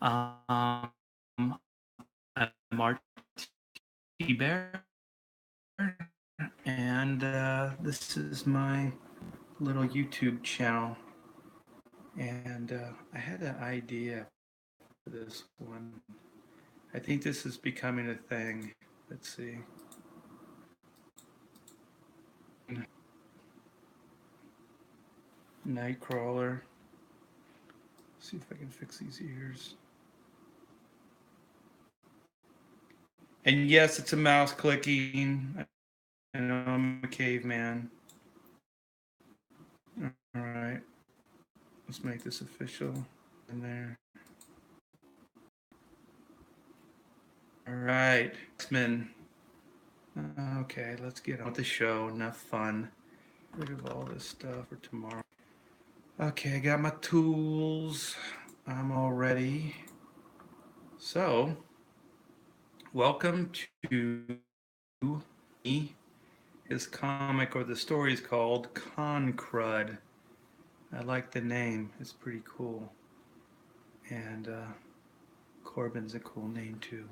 Um, I'm Marty Bear, and this is my little YouTube channel. And I had an idea for this one. I think this is becoming a thing. Let's see. Nightcrawler. See if I can fix these ears. And yes, it's a mouse clicking. I know I'm a caveman. All right, let's make this official. In there. All right, X-Men. Okay, let's get on with the show. Enough fun. Rid of all this stuff for tomorrow. Okay, I got my tools. I'm all ready. So, welcome to me. His comic or the story is called Crud. I like the name. It's pretty cool. And Corbin's a cool name too.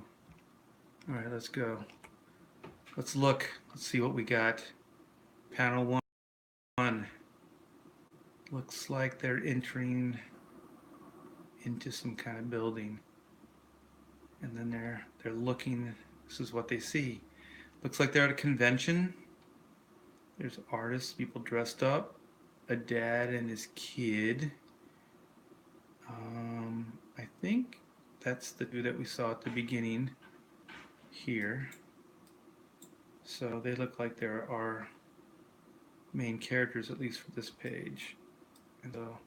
All right, let's go. Let's look. Let's see what we got. Panel 1. Looks like they're entering into some kind of building. And then they're looking. This is what they see. Looks like they're at a convention. There's artists, people dressed up, a dad and his kid. I think that's the two that we saw at the beginning here. So they look like they're our main characters, at least for this page. And so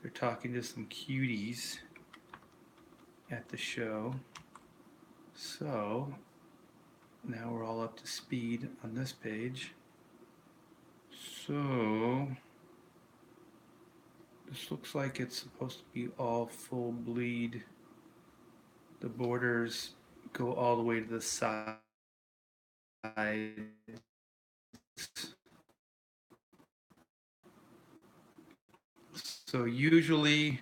they're talking to some cuties at the show. So now we're all up to speed on this page. So this looks like it's supposed to be all full bleed. The borders go all the way to the sides. So usually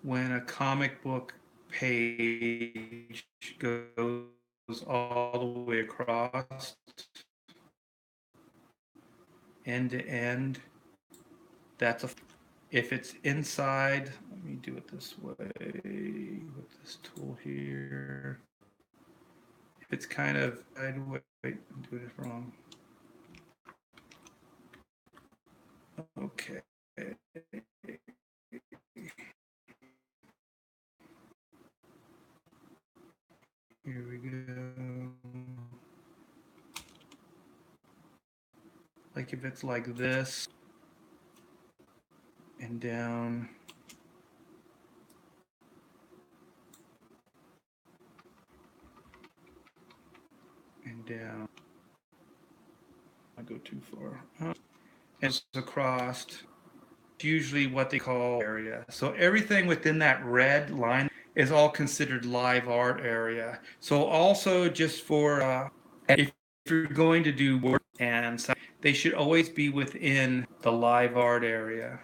when a comic book page goes all the way across, end to end, that's a. If it's inside, let me do it this way with this tool here. If it's kind of, wait, I'm doing it wrong. Okay. Here we go. Like if it's like this and down. And down. I go too far. And it's across. It's usually what they call area. So everything within that red line is all considered live art area. So also just for if you're going to do work and they should always be within the live art area.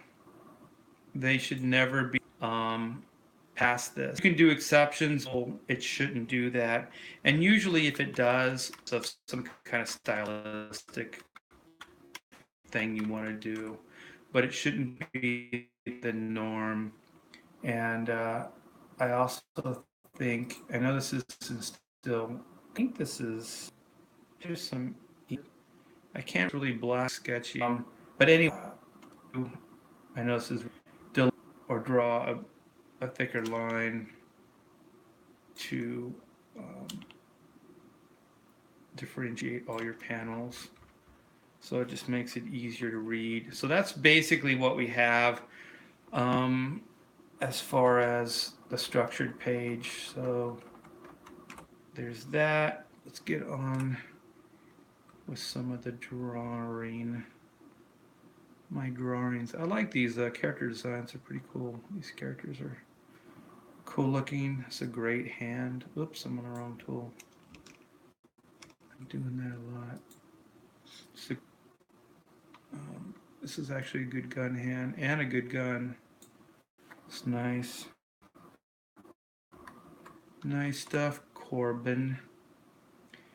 They should never be past this. You can do exceptions, it shouldn't do that. And usually if it does, of some kind of stylistic thing you want to do, but it shouldn't be the norm. And I also think, I know this is still, I think this is, there's some, I can't really black sketchy, but anyway, I know this is, or draw a thicker line to differentiate all your panels. So it just makes it easier to read. So that's basically what we have as far as the structured page. So there's that. Let's get on with some of the drawing. My drawings. I like these character designs. Are pretty cool. These characters are cool looking. It's a great hand. Oops, I'm on the wrong tool. I'm doing that a lot. So, this is actually a good gun hand and a good gun. It's nice. Nice stuff, Corbin.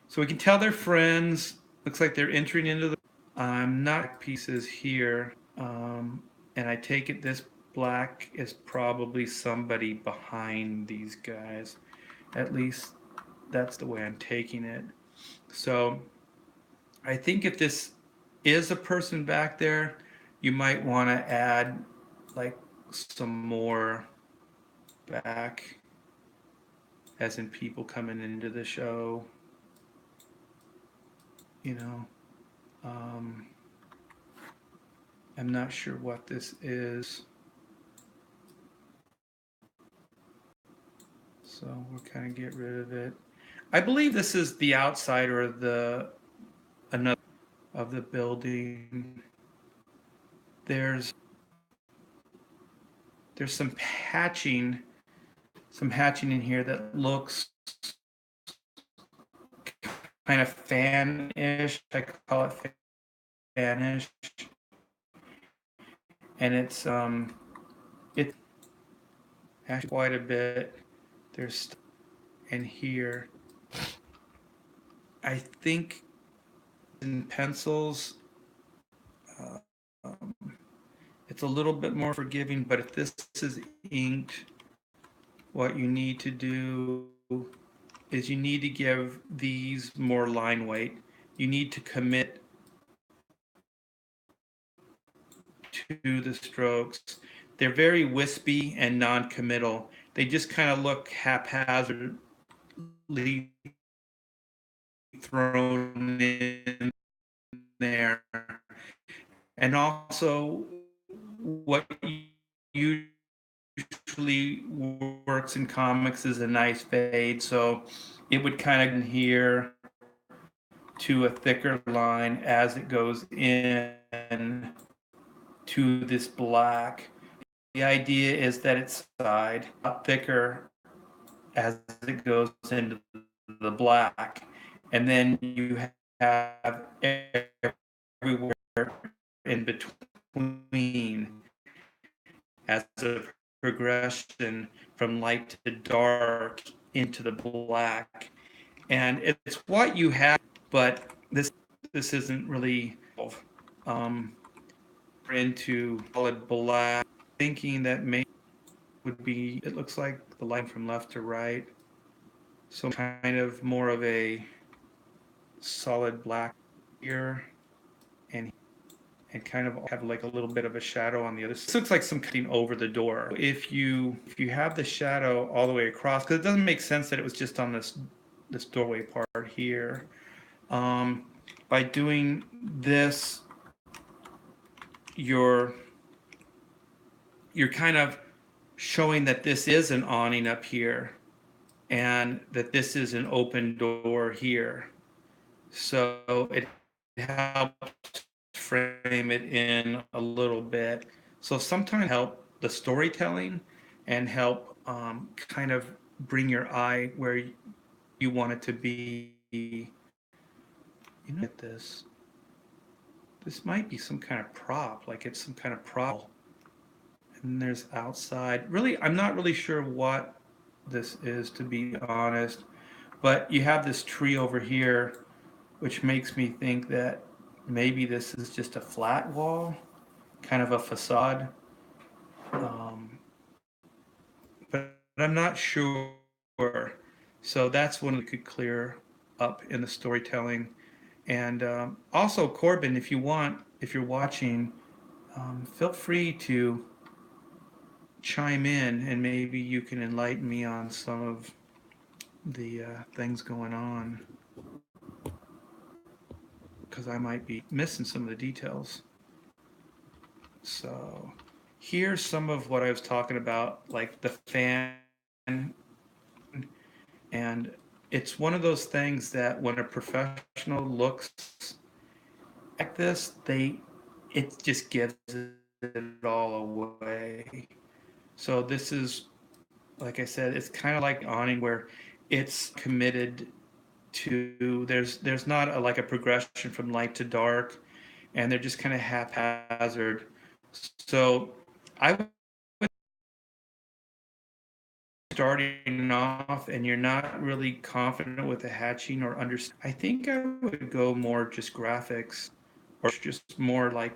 So we can tell they're friends. Looks like they're entering into the. I'm not pieces here, and I take it this black is probably somebody behind these guys. At least that's the way I'm taking it. So I think if this is a person back there, you might want to add like some more back, as in people coming into the show, you know. Um, I'm not sure what this is. So we'll kind of get rid of it. I believe this is the outsider of the another of the building. There's there's some hatching in here that looks kind of fan-ish. I call it fan-ish, and it's actually quite a bit. There's in here. I think in pencils, uh, um, it's a little bit more forgiving. But if this is inked, what you need to do is you need to give these more line weight. You need to commit to the strokes. They're very wispy and non-committal. They just kind of look haphazardly thrown in there. And also, what usually works in comics is a nice fade. So it would kind of adhere to a thicker line as it goes in to this black. The idea is that it's side up thicker as it goes into the black, and then you have everywhere in between as a progression from light to dark into the black. And it's what you have, but this isn't really um, into solid black. Thinking that maybe would be, it looks like the line from left to right, so kind of more of a solid black here, and kind of have like a little bit of a shadow on the other side. This looks like some cutting over the door. If you have the shadow all the way across, because it doesn't make sense that it was just on this doorway part here. Um, by doing this, you're kind of showing that this is an awning up here, and that this is an open door here. So it helps frame it in a little bit. So sometimes help the storytelling and help kind of bring your eye where you want it to be. You know, at this. This might be some kind of prop, like it's some kind of prop. And there's outside. Really, I'm not really sure what this is, to be honest. But you have this tree over here, which makes me think that maybe this is just a flat wall, kind of a facade. But I'm not sure. So that's one we could clear up in the storytelling. And also, Corbin, if you want, if you're watching, feel free to chime in, and maybe you can enlighten me on some of the things going on, because I might be missing some of the details. So here's some of what I was talking about, like the fan, and it's one of those things that when a professional looks at this, it just gives it all away. So this is, like I said, it's kind of like awning where it's committed to, there's not like a progression from light to dark, and they're just kind of haphazard. So I would starting off and you're not really confident with the hatching or understand, I think I would go more just graphics or just more like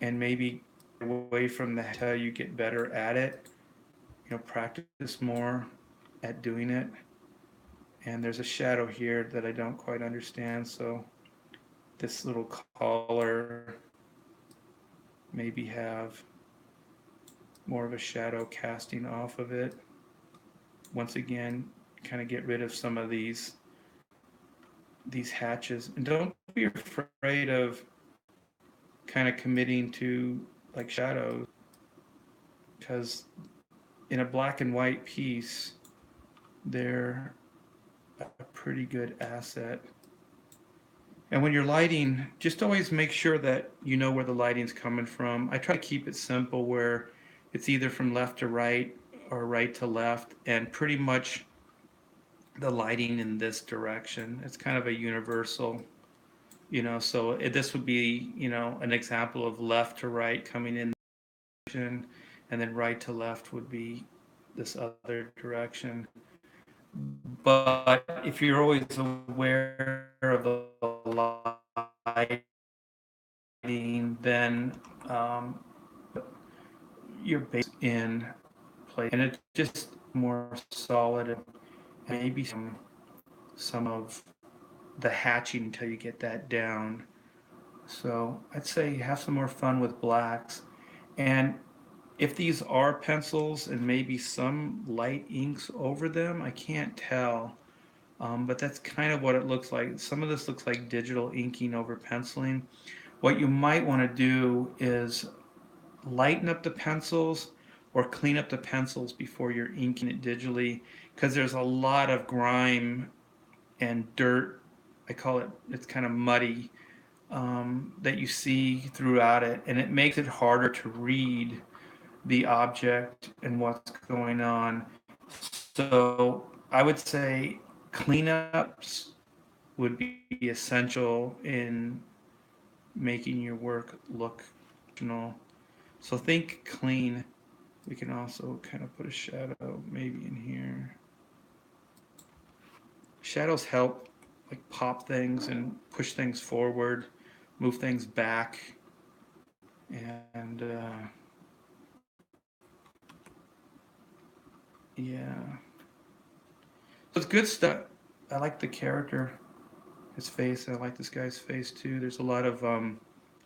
and maybe away from the until you get better at it. Practice more at doing it. And there's a shadow here that I don't quite understand. So this little collar maybe have more of a shadow casting off of it. Once again, kind of get rid of some of these hatches, and don't be afraid of kind of committing to like shadows, because in a black and white piece they're a pretty good asset. And when you're lighting, just always make sure that you know where the lighting's coming from. I try to keep it simple where it's either from left to right or right to left, and pretty much the lighting in this direction. It's kind of a universal, so this would be, an example of left to right coming in, and then right to left would be this other direction. But if you're always aware of the lighting, then you're based in place, and it's just more solid, and maybe some of the hatching until you get that down. So I'd say have some more fun with blacks. And if these are pencils and maybe some light inks over them, I can't tell. But that's kind of what it looks like. Some of this looks like digital inking over penciling. What you might want to do is lighten up the pencils or clean up the pencils before you're inking it digitally, because there's a lot of grime and dirt. I call it, it's kind of muddy, that you see throughout it, and it makes it harder to read the object and what's going on. So I would say cleanups would be essential in making your work look professional. So think clean. We can also kind of put a shadow maybe in here. Shadows help like pop things and push things forward, move things back, and yeah. So it's good stuff. I like the character, his face. I like this guy's face too. There's a lot of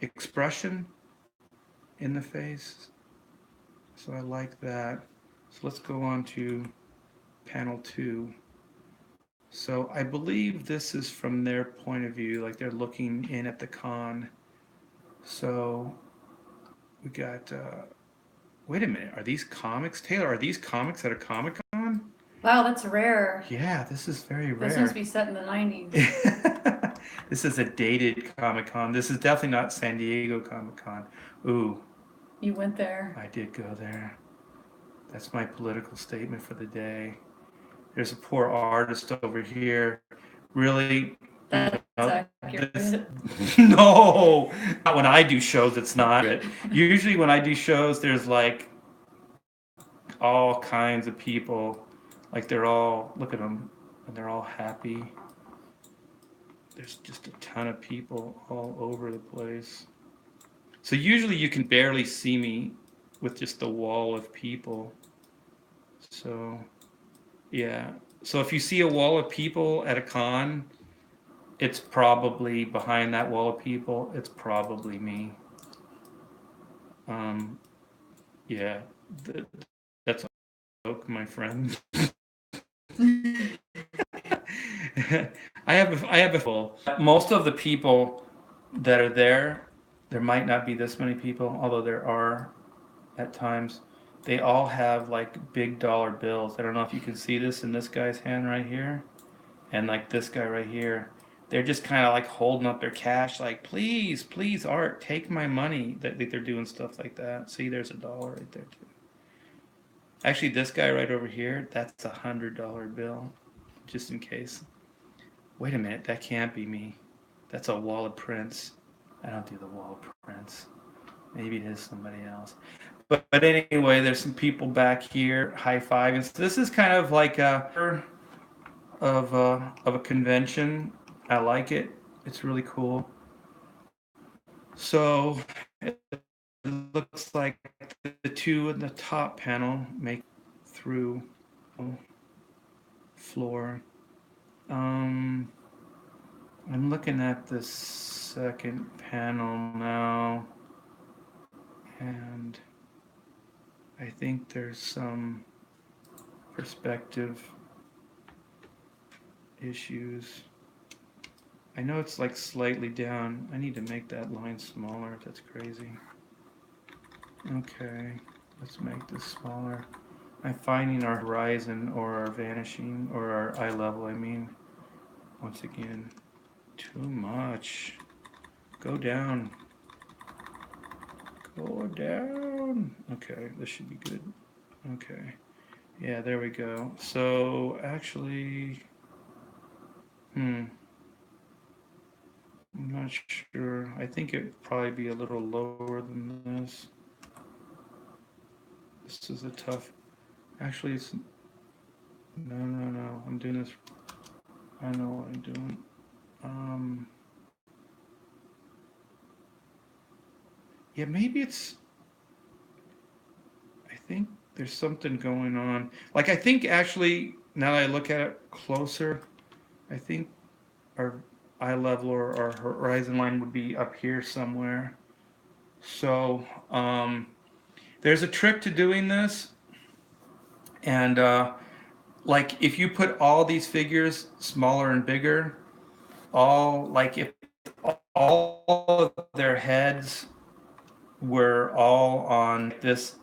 expression in the face, so I like that. So let's go on to panel 2. So I believe this is from their point of view, like they're looking in at the con. So we got, wait a minute, are these comics, Taylor? Are these comics at a Comic Con? Wow, that's rare. Yeah, this is very rare. This must be set in the 90s. This is a dated Comic Con. This is definitely not San Diego Comic Con. Ooh. You went there. I did go there. That's my political statement for the day. There's a poor artist over here. Really? That's accurate. No, not when I do shows. It's not. Usually, when I do shows, there's like all kinds of people. Like they're all, look at them, and they're all happy. There's just a ton of people all over the place. So usually you can barely see me with just the wall of people. So yeah. So if you see a wall of people at a con, it's probably behind that wall of people. It's probably me. Yeah, that's a joke, my friend. I have a full. Most of the people that are there, there might not be this many people, although there are at times. They all have like big dollar bills. I don't know if you can see this in this guy's hand right here, and like this guy right here. They're just kind of like holding up their cash, like, please, please, Art, take my money. That they're doing stuff like that. See, there's a dollar right there too. Actually, this guy right over here, that's $100 bill, just in case. Wait a minute, that can't be me. That's a wall of prints. I don't do the wall of prints. Maybe it is somebody else. but anyway, there's some people back here high fiving. So this is kind of like of a convention. I like it. It's really cool. So it looks like the two in the top panel make through floor. Um, I'm looking at the second panel now, and I think there's some perspective issues. I know it's like slightly down. I need to make that line smaller. That's crazy. Okay, let's make this smaller. I'm finding our horizon or our vanishing or our eye level, I mean. Once again, too much. Go down. Go down. Okay, this should be good. Okay. Yeah, there we go. So actually, I'm not sure. I think it'd probably be a little lower than this. This is a tough. Actually, it's no. I'm doing this. I know what I'm doing. Um, yeah, maybe it's. I think there's something going on. Like I think actually, now that I look at it closer, I think our eye level or our horizon line would be up here somewhere. So there's a trick to doing this, and like if you put all these figures smaller and bigger, all like if all of their heads were all on this.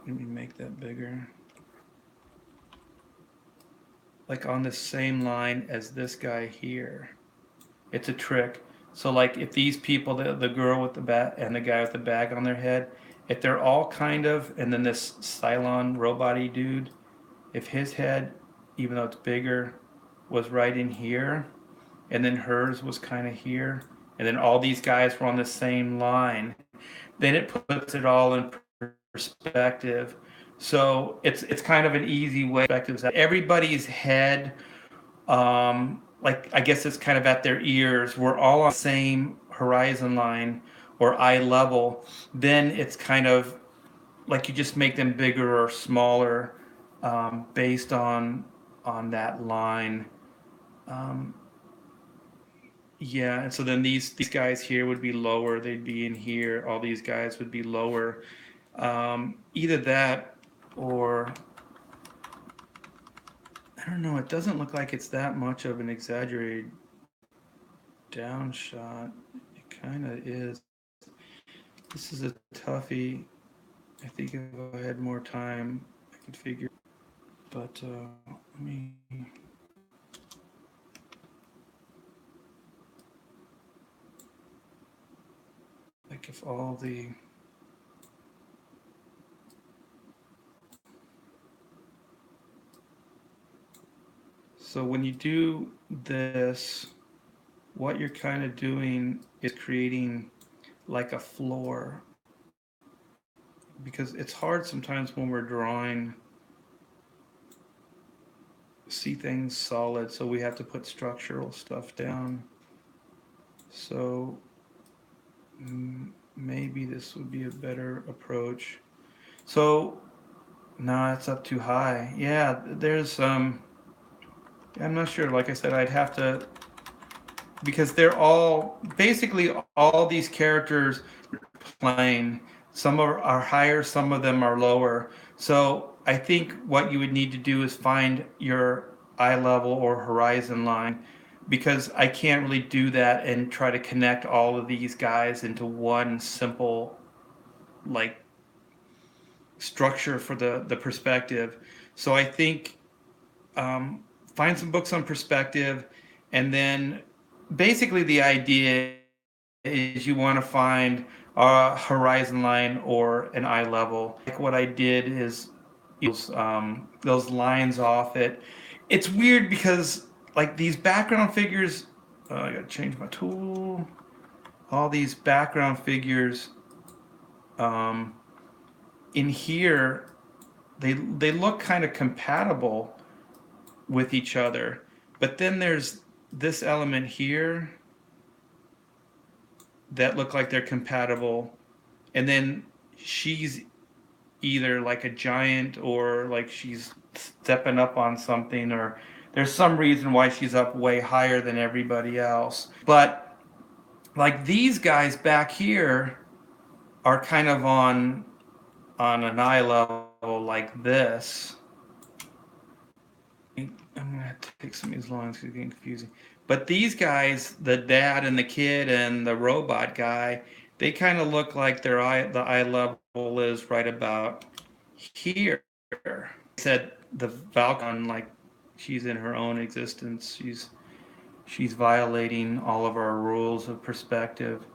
Let me make that bigger. Like on the same line as this guy here. It's a trick. So like if these people, the girl with the bat and the guy with the bag on their head, if they're all kind of, and then this Cylon robot-y dude, if his head, even though it's bigger, was right in here, and then hers was kind of here, and then all these guys were on the same line, then it puts it all in perspective. So it's kind of an easy way. Everybody's head, like I guess it's kind of at their ears. We're all on the same horizon line or eye level. Then it's kind of like you just make them bigger or smaller based on that line. Um, yeah, and so then these guys here would be lower. They'd be in here. All these guys would be lower. Either that or I don't know. It doesn't look like it's that much of an exaggerated down shot. It kind of is. This is a toughie. I think if I had more time, I could figure. But let me. Like if all the. So when you do this, what you're kind of doing is creating like a floor. Because it's hard sometimes when we're drawing see things solid, so we have to put structural stuff down. So maybe this would be a better approach. So no, it's up too high. Yeah, there's I'm not sure. Like I said, I'd have to because they're all basically all these characters playing. Some are higher, some of them are lower. So I think what you would need to do is find your eye level or horizon line because I can't really do that and try to connect all of these guys into one simple like structure for the perspective. So I think find some books on perspective, and then basically the idea is you want to find a horizon line or an eye level. Like what I did is those lines off it. It's weird because like these background figures, I gotta change my tool. All these background figures in here, they look kind of compatible with each other. But then there's this element here that look like they're compatible. And then she's either like a giant or like she's stepping up on something, or there's some reason why she's up way higher than everybody else. But like these guys back here are kind of on an eye level like this. I'm gonna have to take some of these lines because it's getting confusing. But these guys, the dad and the kid and the robot guy, they kind of look like the eye level is right about here. Said the Falcon, like she's in her own existence. She's violating all of our rules of perspective,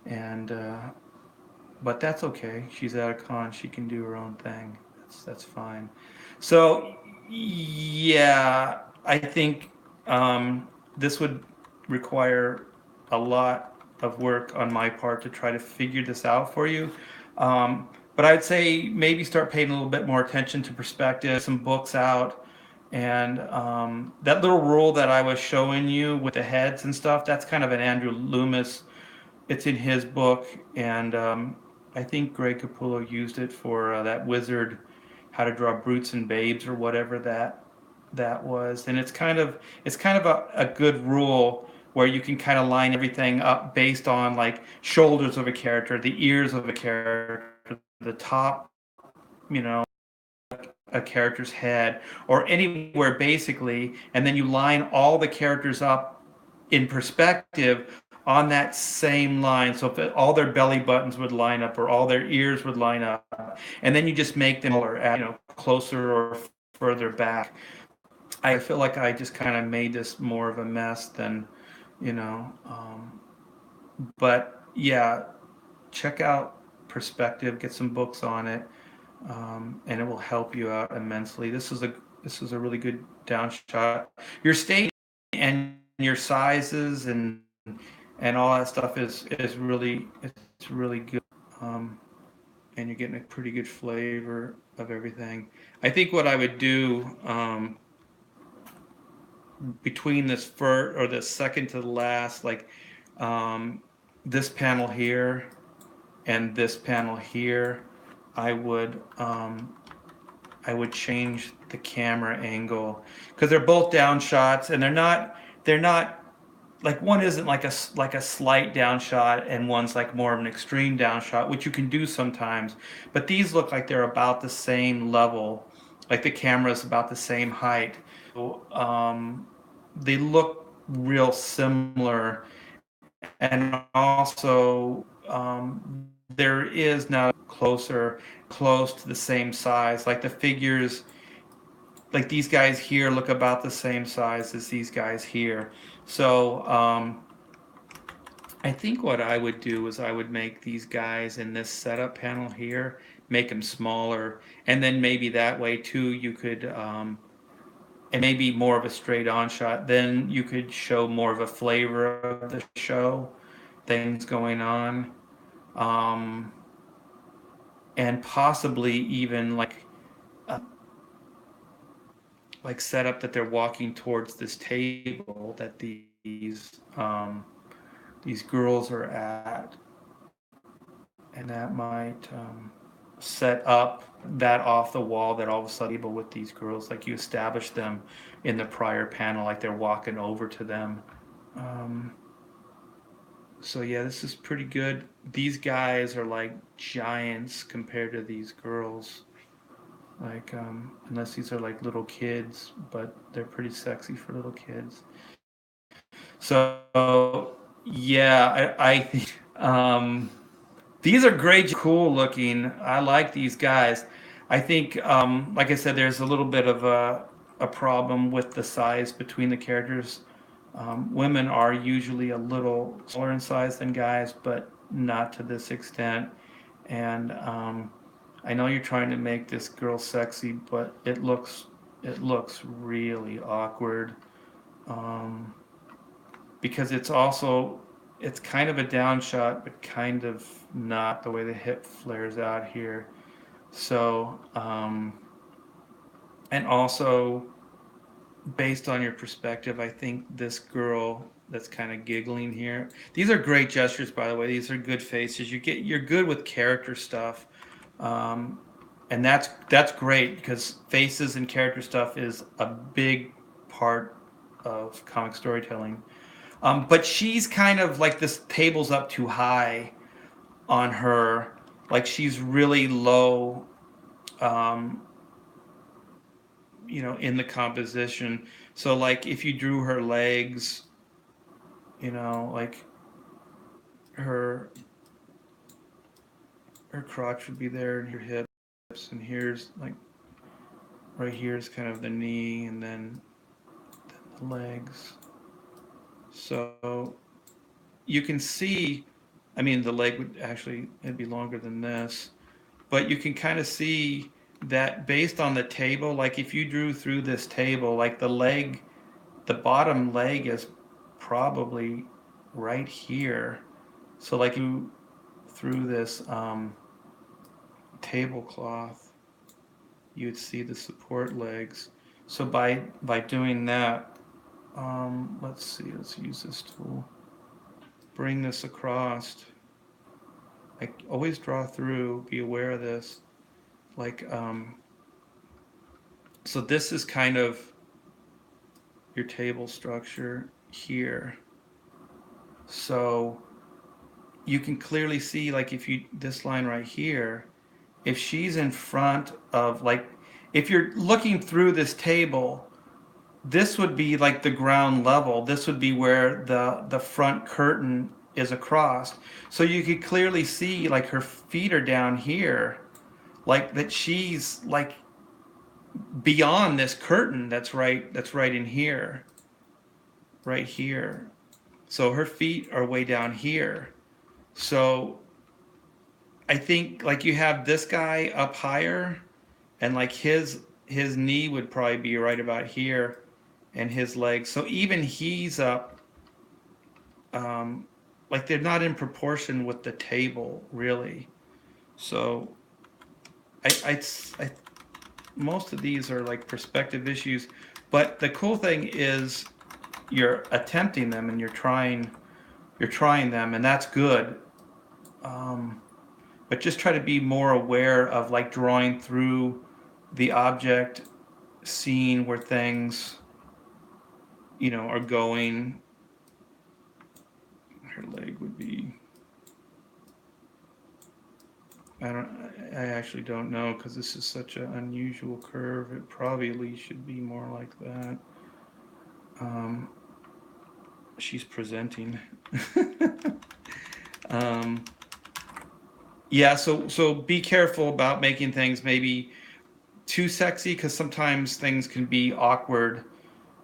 and but that's okay. She's at a con. She can do her own thing. That's fine. So yeah, I think this would require a lot of work on my part to try to figure this out for you. But I'd say maybe start paying a little bit more attention to perspective, some books out, and that little rule that I was showing you with the heads and stuff. That's kind of an Andrew Loomis. It's in his book, and I think Greg Capullo used it for that wizard, how to draw brutes and babes or whatever that was. And it's kind of a good rule where you can kind of line everything up based on like shoulders of a character, the ears of a character, the top, you know, a character's head, or anywhere basically, and then you line all the characters up in perspective on that same line. So if all their belly buttons would line up, or all their ears would line up, and then you just make them or closer or further back. I feel like I just kind of made this more of a mess than, you know. But yeah, check out Perspective, get some books on it, and it will help you out immensely. This is a really good down shot. Your stage and your sizes and all that stuff is really it's really good, and you're getting a pretty good flavor of everything. I think what I would do between this first or the second to the last, like this panel here and this panel here, I would I would change the camera angle because they're both down shots, and they're not like one isn't like a slight down shot and one's like more of an extreme down shot, which you can do sometimes. But these look like they're about the same level, like the camera's about the same height. So, they look real similar, and also there is now close to the same size. Like the figures, like these guys here look about the same size as these guys here. So I think what I would do is I would make these guys in this setup panel here, make them smaller, and then maybe that way too you could, and maybe more of a straight on shot. Then you could show more of a flavor of the show, things going on, um, and possibly even like set up that they're walking towards this table that these girls are at, and that might set up that off the wall that all of a sudden table with these girls, like you established them in the prior panel, like they're walking over to them. Um, so yeah, this is pretty good. These guys are like giants compared to these girls. Like unless these are like little kids, but they're pretty sexy for little kids. So yeah, I think these are great, cool looking. I like these guys. I think, like I said, there's a little bit of a problem with the size between the characters. Women are usually a little smaller in size than guys, but not to this extent. And I know you're trying to make this girl sexy, but it looks really awkward. Um, because it's kind of a down shot, but kind of not the way the hip flares out here. So, and also based on your perspective, I think this girl that's kind of giggling here. These are great gestures, by the way. These are good faces. You're good with character stuff, um, and that's great because faces and character stuff is a big part of comic storytelling. But she's kind of like this table's up too high on her. Like she's really low, um, in the composition. So like if you drew her legs, like her her crotch would be there and her hips, and here's like right here is kind of the knee, and then the legs. So you can see, I mean, the leg would actually it'd be longer than this, but you can kind of see that based on the table, like if you drew through this table, like the bottom leg is probably right here. So like you through this tablecloth, you'd see the support legs. So by doing that, let's see, let's use this tool. Bring this across. I always draw through. Be aware of this. Like so this is kind of your table structure here. So you can clearly see, like if you this line right here, if she's in front of, like if you're looking through this table, this would be like the ground level. This would be where the front curtain is across. So you could clearly see like her feet are down here, like that she's like beyond this curtain that's right in here, right here. So her feet are way down here. So I think like you have this guy up higher, and like his knee would probably be right about here, and his legs. So even he's up, um, like they're not in proportion with the table really. So I most of these are like perspective issues, but the cool thing is you're attempting them and you're trying them, and that's good. Um, but just try to be more aware of like drawing through the object, seeing where things are going. Her leg would be, I actually don't know because this is such an unusual curve. It probably should be more like that. um, she's presenting. um, yeah, so be careful about making things maybe too sexy because sometimes things can be awkward.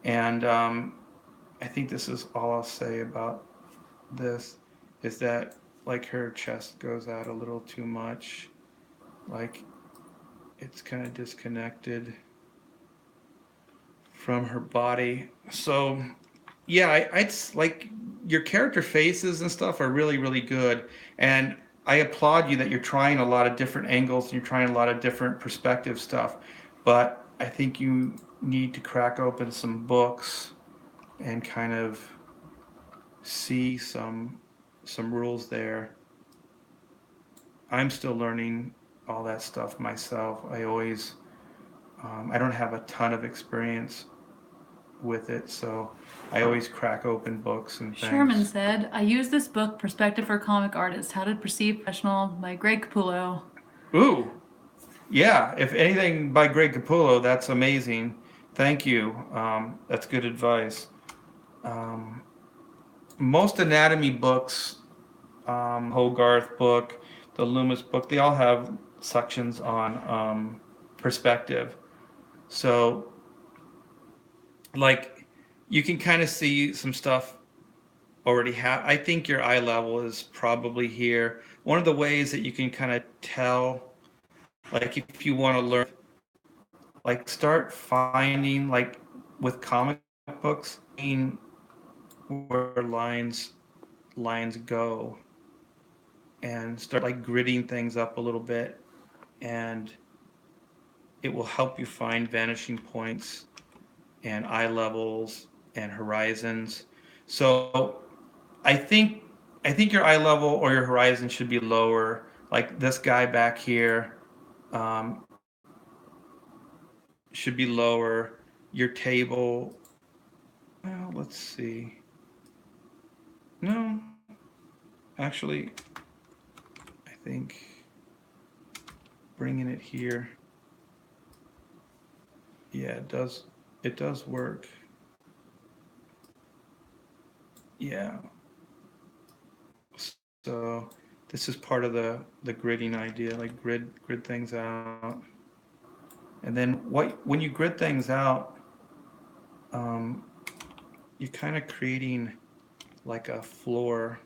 And I think this is all I'll say about this, is that like her chest goes out a little too much, like it's kind of disconnected from her body. So yeah, I'd like your character faces and stuff are really really good, and I applaud you that you're trying a lot of different angles and you're trying a lot of different perspective stuff. But I think you need to crack open some books and kind of see some rules there. I'm still learning all that stuff myself. I don't have a ton of experience with it, so I always crack open books and Sherman things. said, I use this book, Perspective for Comic Artists, How to Perceive Professional by Greg Capullo. Ooh, yeah. If anything by Greg Capullo, that's amazing. Thank you. That's good advice. Um, most anatomy books, Hogarth book, the Loomis book, they all have sections on perspective. So, like, you can kind of see some stuff already have. I think your eye level is probably here. One of the ways that you can kind of tell, like, if you want to learn, like, start finding, like, with comic books, where lines go, and start like gritting things up a little bit, and it will help you find vanishing points and eye levels and horizons. So I think I think your eye level or your horizon should be lower. Like this guy back here um, should be lower. Your table, well, let's see. No, actually, I think bringing it here, yeah, it does. It does work. Yeah. So this is part of the gridding idea, like grid things out, and then when you grid things out, um, you're kind of creating like a floor.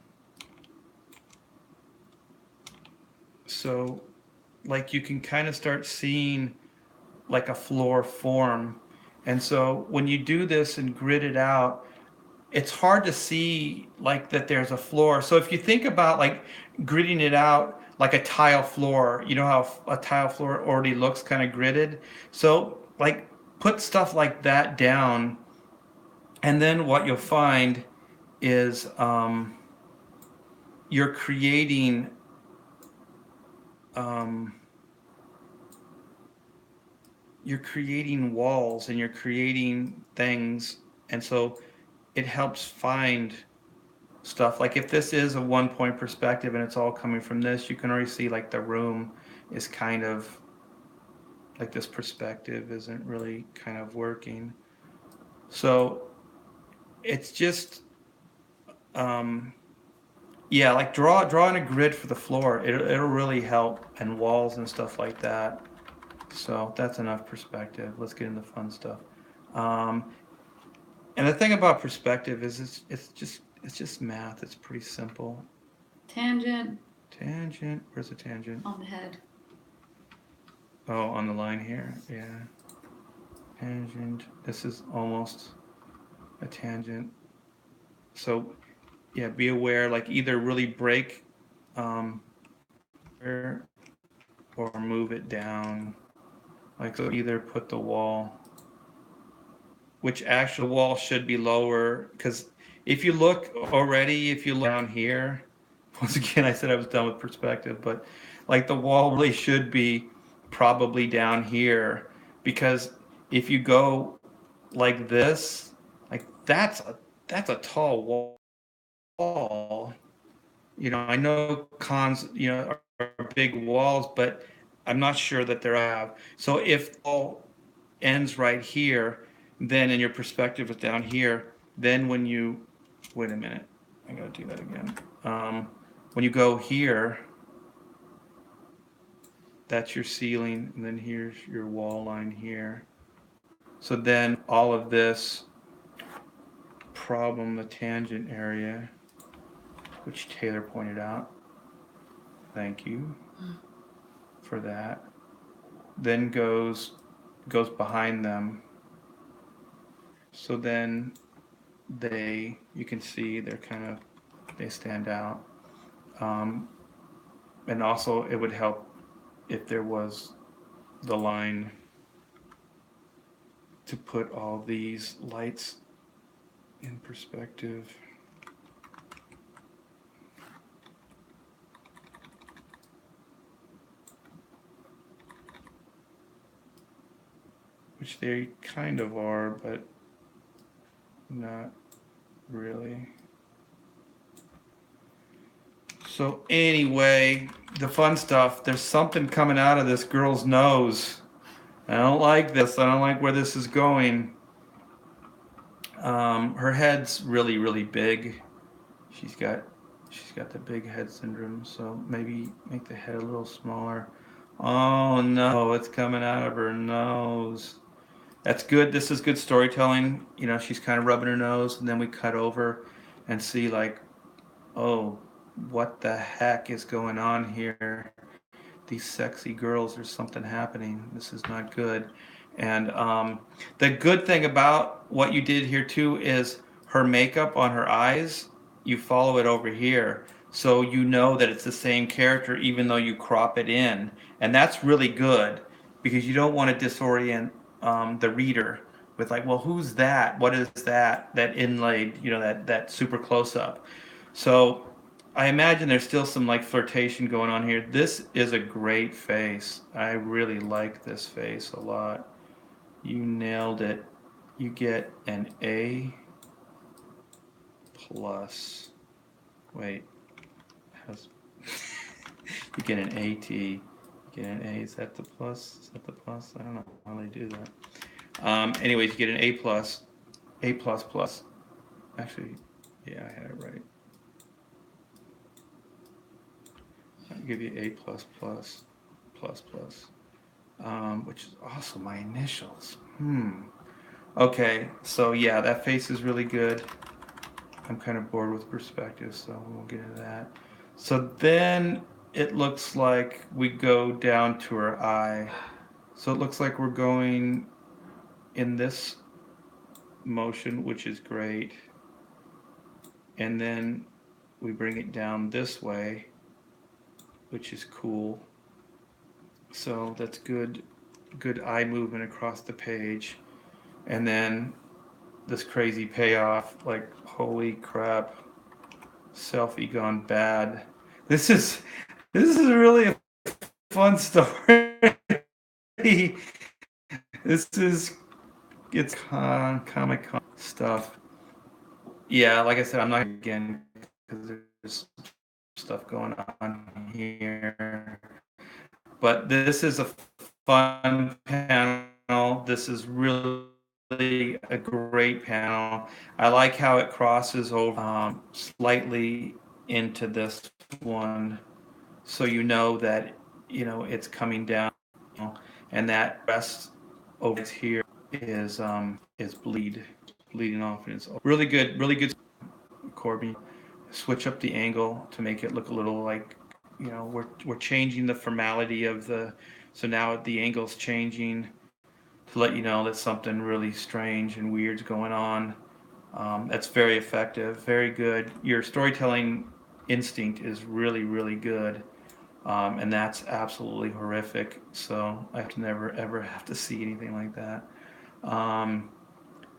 So like you can kind of start seeing like a floor form. And so when you do this and grid it out, it's hard to see like that there's a floor. So if you think about like gridding it out like a tile floor, you know how a tile floor already looks kind of gridded. So like put stuff like that down, and then what you'll find is you're creating um, you're creating walls and you're creating things, and so it helps find stuff. Like if this is a 1 point perspective and it's all coming from this, you can already see like the room is kind of like this perspective isn't really kind of working. So it's just um, yeah, like drawing a grid for the floor. It'll really help, and walls and stuff like that. So that's enough perspective. Let's get into fun stuff. Um, and the thing about perspective is it's just math. It's pretty simple. Tangent Tangent. Where's the tangent? on the head. Oh, on the line here. Yeah. Tangent. This is almost a tangent. So yeah, be aware. Like either really break or move it down. Like so, either put the wall, which actually the wall should be lower, because if you look already, if you look down here, once again, I said I was done with perspective, but like the wall really should be probably down here, because if you go like this, like that's a tall wall. I know cons, are big walls, but I'm not sure that they're have. So if all ends right here, then and your perspective is down here, then when you, wait a minute, I gotta do that again. When you go here, that's your ceiling, and then here's your wall line here. So then all of this problem, the tangent area, which Taylor pointed out, thank you for that, then goes behind them. So then you can see they stand out. Um, and also it would help if there was the line to put all these lights in perspective. Which they kind of are, but not really. So anyway, the fun stuff, there's something coming out of this girl's nose. I don't like this. I don't like where this is going. Her head's really, really big. She's got the big head syndrome, so maybe make the head a little smaller. Oh no, it's coming out of her nose. That's good. This is good storytelling. She's kind of rubbing her nose, and then we cut over and see like, oh, what the heck is going on here? These sexy girls, there's something happening. This is not good. And the good thing about what you did here too is her makeup on her eyes. You follow it over here. so you know that it's the same character even though you crop it in, and that's really good because you don't want to disorient the reader with like, well, who's that? What is that? That inlaid, that super close up. So I imagine there's still some like flirtation going on here. This is a great face. I really like this face a lot. You nailed it. You get an A plus. Wait, how's you get an AT. You get an A. Is that the plus? Is that the plus? I don't know how they do that. Anyways, you get an A plus, A plus plus. Actually, yeah, I had it right. I'll give you A plus plus, plus plus, which is also my initials. Okay, so yeah, that face is really good. I'm kind of bored with perspective, so we'll get into that. So then it looks like we go down to our eye. So it looks like we're going in this motion, which is great. And then we bring it down this way, which is cool. So that's good eye movement across the page. And then this crazy payoff, like holy crap, selfie gone bad. This is really a fun story. This is it's Comic Con stuff. Yeah, like I said, I'm not again because there's stuff going on here. But this is a fun panel. This is really a great panel. I like how it crosses over slightly into this one, so you know that it's coming down, and that rest over here is bleeding off, and it's really good. Corby, switch up the angle to make it look a little like, we're changing the formality of the, so now the angle's changing to let you know that something really strange and weird's going on. That's very effective, very good. Your storytelling instinct is really good, and that's absolutely horrific. So I have to never ever have to see anything like that.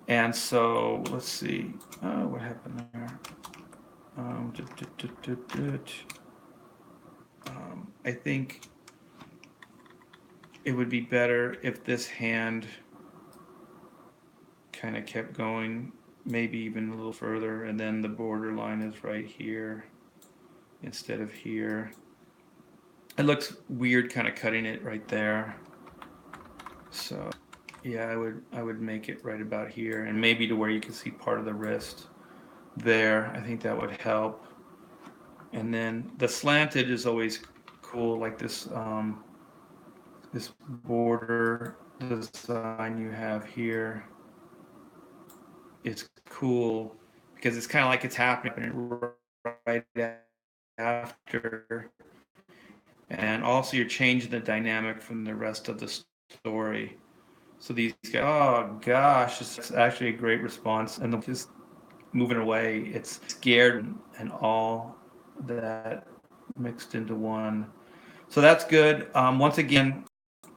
And so let's see, what happened there. Um, I think it would be better if this hand kind of kept going, maybe even a little further, and then the border line is right here instead of here. It looks weird kind of cutting it right there. So yeah, I would make it right about here, and maybe to where you can see part of the wrist there. I think that would help. And then the slanted is always cool, like this border design you have here. It's cool because it's kind of like it's happening right after, and also you're changing the dynamic from the rest of the story. So these guys, oh gosh, it's actually a great response, and they're just moving away. It's scared and all that mixed into one. So that's good. Once again,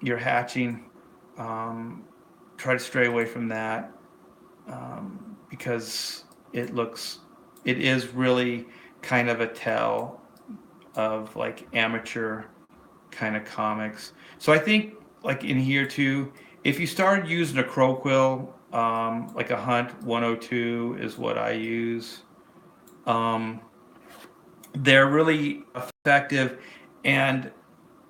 you're hatching. Um, Try to stray away from that, because it is really kind of a tell of like amateur kind of comics. So I think like in here too, if you started using a crow quill, like a Hunt 102 is what I use. Um, they're really effective, and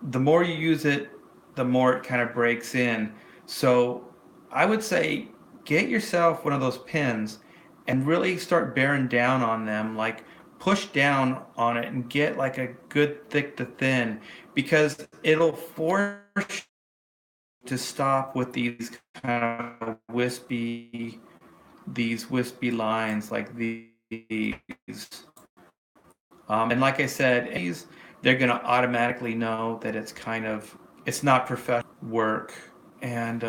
the more you use it, the more it kind of breaks in. So I would say get yourself one of those pins and really start bearing down on them, like push down on it and get like a good thick to thin, because it'll force you to stop with kind of these wispy lines like these. And like I said, they're going to automatically know that it's not professional work. And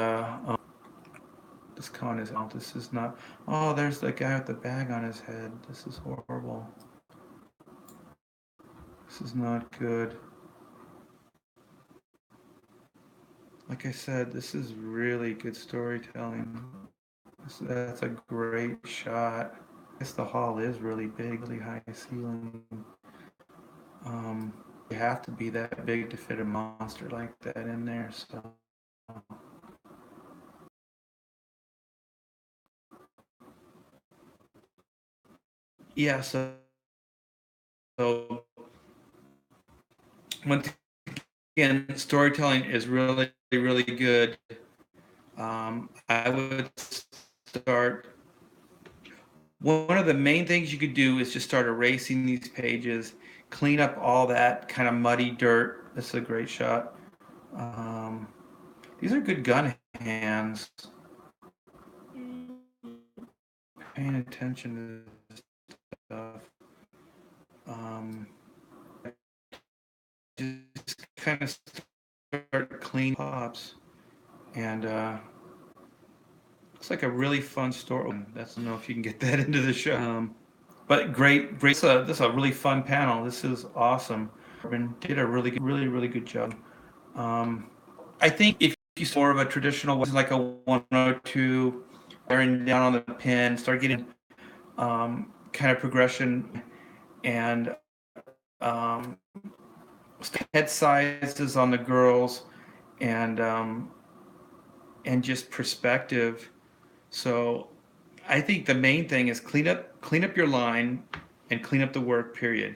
this con is, oh, this is not, oh, there's the guy with the bag on his head. This is horrible. This is not good. Like I said, this is really good storytelling. That's a great shot. I guess the hall is really big, really high ceiling. Um, you have to be that big to fit a monster like that in there. So yeah. So once again, storytelling is really really good. I would start. One of the main things you could do is just start erasing these pages, clean up all that kind of muddy dirt. This is a great shot. Um, these are good gun hands. Paying attention to this stuff. Um, just kind of start clean pops, and looks like a really fun story. That's I don't know if you can get that into the show. But great. This is a really fun panel. This is awesome. Did a really good job. Um, I think if you saw more of a traditional, like a 102, bearing down on the pin, start getting kind of progression and um, head sizes on the girls and just perspective. So I think the main thing is clean up your line and clean up the work period.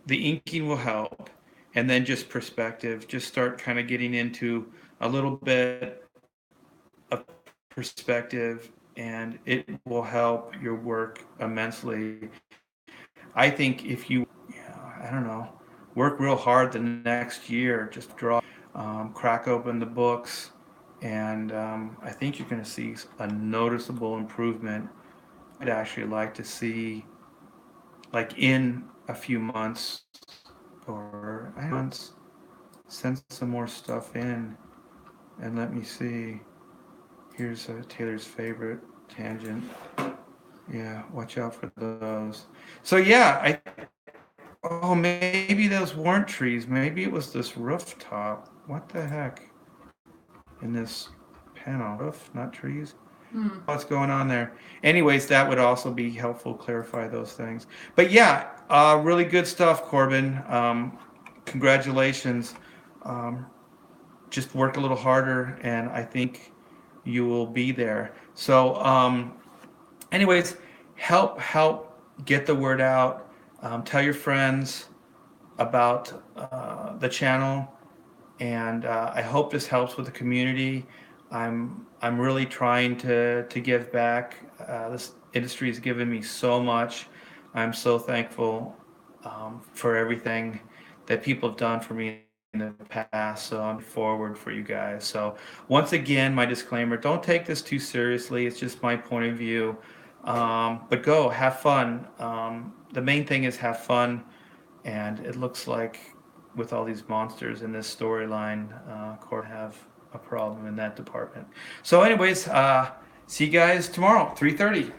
The inking will help, and then just perspective. Just start kind of getting into a little bit of perspective, and it will help your work immensely. I think if you, I don't know, work real hard the next year, just draw, crack open the books, and I think you're going to see a noticeable improvement. I'd actually like to see, like in a few months or months, send some more stuff in, and let me see. Here's Taylor's favorite tangent. Yeah, watch out for those. So yeah, oh, maybe those weren't trees. Maybe it was this rooftop. What the heck? In this panel, roof, not trees. What's going on there? Anyways, that would also be helpful. Clarify those things. But yeah, really good stuff, Corbin. Congratulations. Um, just work a little harder, and I think you will be there. So, anyways, help get the word out. Tell your friends about the channel, and I hope this helps with the community. I'm really trying to give back. This industry has given me so much. I'm so thankful for everything that people have done for me in the past. So I'm forward for you guys. So once again, my disclaimer: don't take this too seriously. It's just my point of view. But go have fun. The main thing is have fun, and it looks like with all these monsters in this storyline, Court have a problem in that department. So, anyways, see you guys tomorrow, 3:30.